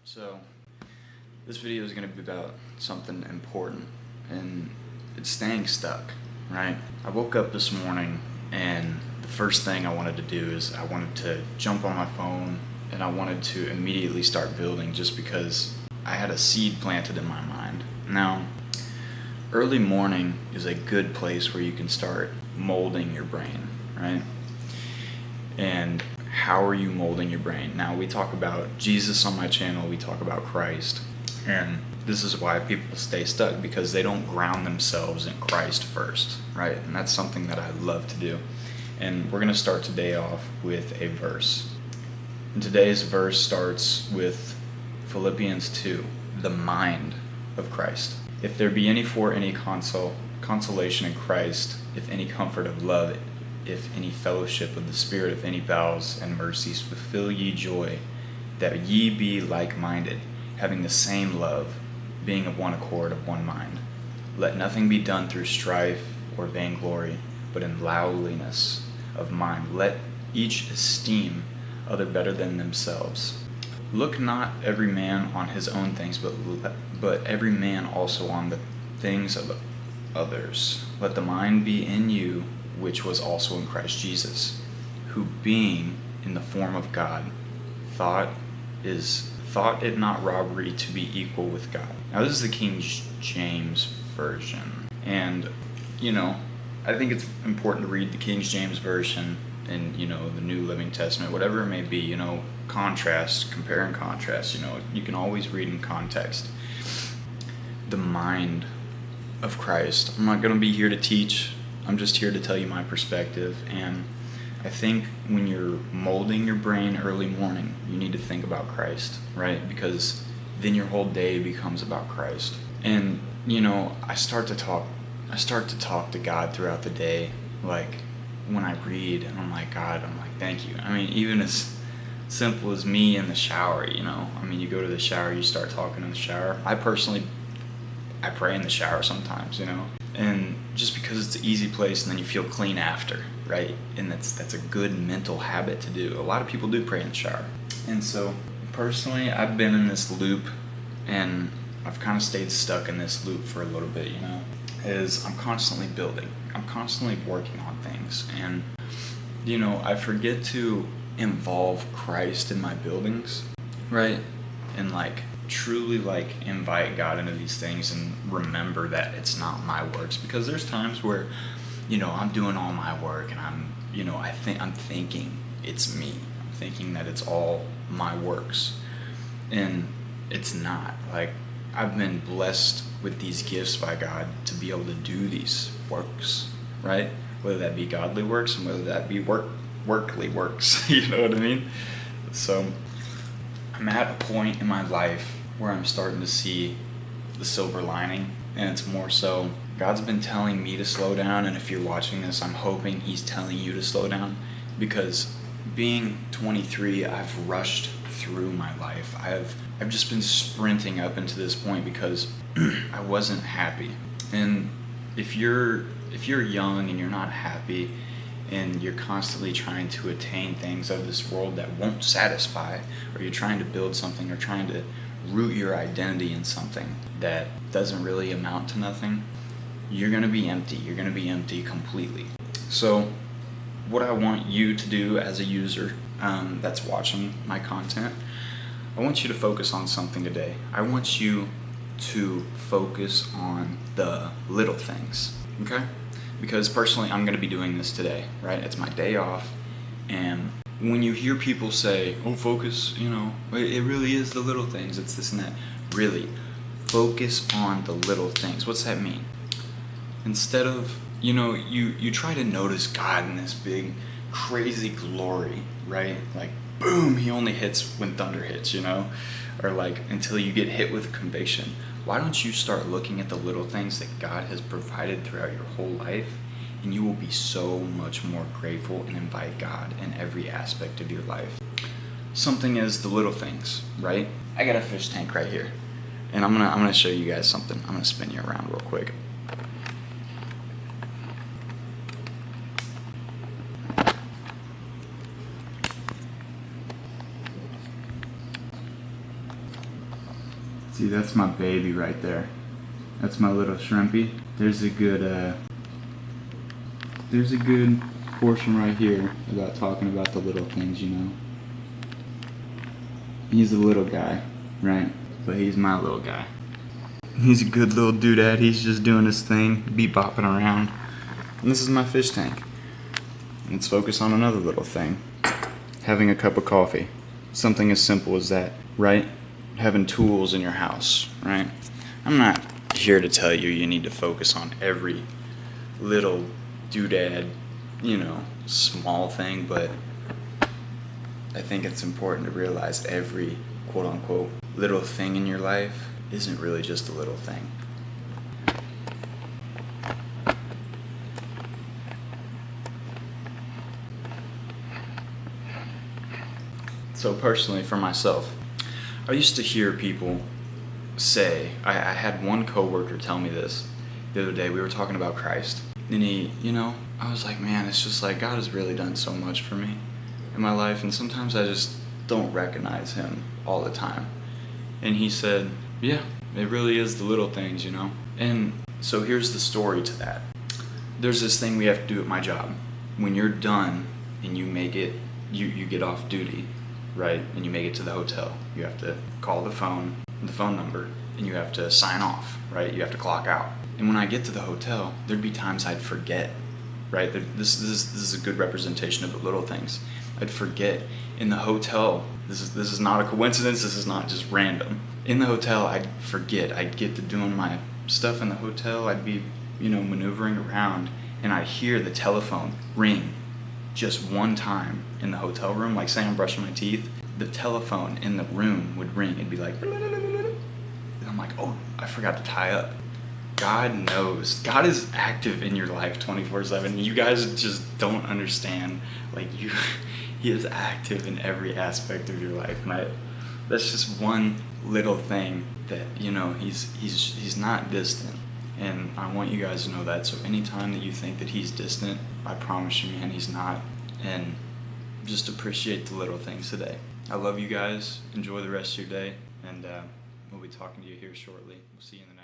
So, this video is going to be about something important, and it's staying stuck, right? I woke up this morning, and the first thing I wanted to do is I wanted to jump on my phone, and I wanted to immediately start building just because I had a seed planted in my mind. Now, early morning is a good place where you can start molding your brain, right? And how are you molding your brain? Now, we talk about Jesus on my channel, we talk about Christ, and this is why people stay stuck, because they don't ground themselves in Christ first, right? And that's something that I love to do. And we're going to start today off with a verse. And today's verse starts with Philippians 2, the mind of Christ. If there be any consolation in Christ, if any comfort of love, if any fellowship of the Spirit, if any vows and mercies, fulfill ye joy, that ye be like-minded, having the same love, being of one accord, of one mind. Let nothing be done through strife or vainglory, but in lowliness of mind. Let each esteem other better than themselves. Look not every man on his own things, but every man also on the things of others. Let the mind be in you, which was also in Christ Jesus, who being in the form of God, thought it not robbery to be equal with God. Now, this is the King James Version, and I think it's important to read the King James Version and the New Living Testament, whatever it may be. Contrast, compare and contrast. You can always read in context. The mind of Christ. I'm not going to be here to teach. I'm just here to tell you my perspective, and I think when you're molding your brain early morning, you need to think about Christ, right? Because then your whole day becomes about Christ. And I start to talk to God throughout the day, like when I read, and I'm like, God, thank you. Even as simple as me in the shower, you go to the shower, you start talking in the shower. I pray in the shower sometimes, and just because it's an easy place, and then you feel clean after, right? And that's a good mental habit to do. A lot of people do pray in the shower. And so personally, I've been in this loop, and I've kind of stayed stuck in this loop for a little bit, is I'm constantly building. I'm constantly working on things, and I forget to involve Christ in my buildings, right? And truly invite God into these things and remember that it's not my works, because there's times where I'm doing all my work, and I'm thinking it's me. I'm thinking that it's all my works, and it's not. I've been blessed with these gifts by God to be able to do these works, right? Whether that be godly works and whether that be workly works. You know what I mean? So I'm at a point in my life where I'm starting to see the silver lining, and it's more so God's been telling me to slow down, and if you're watching this, I'm hoping He's telling you to slow down, because being 23, I've rushed through my life. I've just been sprinting up into this point because I wasn't happy. And if you're young and you're not happy, and you're constantly trying to attain things of this world that won't satisfy, or you're trying to build something, or trying to root your identity in something that doesn't really amount to nothing, you're going to be empty. You're going to be empty completely. So what I want you to do as a user that's watching my content, I want you to focus on something today. I want you to focus on the little things, okay? Because personally, I'm going to be doing this today, right? It's my day off, and when you hear people say, oh, focus, it really is the little things, it's this and that. Really, focus on the little things. What's that mean? Instead of, you try to notice God in this big, crazy glory, right? Boom, He only hits when thunder hits, or until you get hit with conviction. Why don't you start looking at the little things that God has provided throughout your whole life, and you will be so much more grateful and invite God in every aspect of your life. Something is the little things, right? I got a fish tank right here, and I'm gonna show you guys something. I'm gonna spin you around real quick. See, that's my baby right there. That's my little shrimpy. There's a good portion right here about talking about the little things, you know. He's a little guy, right? But he's my little guy. He's a good little doodad. He's just doing his thing, bopping around. And this is my fish tank. Let's focus on another little thing. Having a cup of coffee. Something as simple as that, right? Having tools in your house, right? I'm not here to tell you you need to focus on every little doodad, you know, small thing, but I think it's important to realize every quote unquote little thing in your life isn't really just a little thing. So personally, for myself, I used to hear people say, I had one coworker tell me this the other day. We were talking about Christ, and I was like, man, it's just like God has really done so much for me in my life, and sometimes I just don't recognize him all the time. And he said, yeah, it really is the little things, you know. And so here's the story to that. There's this thing we have to do at my job. When you're done and you make it, you get off duty, right, and you make it to the hotel, you have to call the phone number, and you have to sign off, right? You have to clock out. And when I get to the hotel, there'd be times I'd forget, right? This is a good representation of the little things. I'd forget in the hotel. This is not a coincidence. This is not just random. In the hotel, I'd forget. I'd get to doing my stuff in the hotel. I'd be, maneuvering around, and I'd hear the telephone ring just one time in the hotel room. Like, say I'm brushing my teeth, the telephone in the room would ring. It'd be like, and I'm like, oh, I forgot to tie up. God knows. God is active in your life 24/7. You guys just don't understand. He is active in every aspect of your life. And that's just one little thing that, he's not distant. And I want you guys to know that. So anytime that you think that he's distant, I promise you, man, he's not. And just appreciate the little things today. I love you guys. Enjoy the rest of your day. And we'll be talking to you here shortly. We'll see you in the